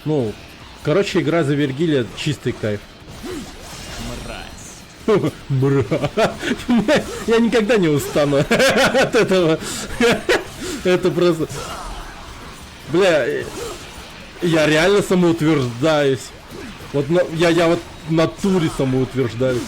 Ну, короче, игра за Вергилия чистый кайф. Бра. Я никогда не устану от этого. Это просто... Бля, я реально самоутверждаюсь. Вот я вот в натуре самоутверждаюсь.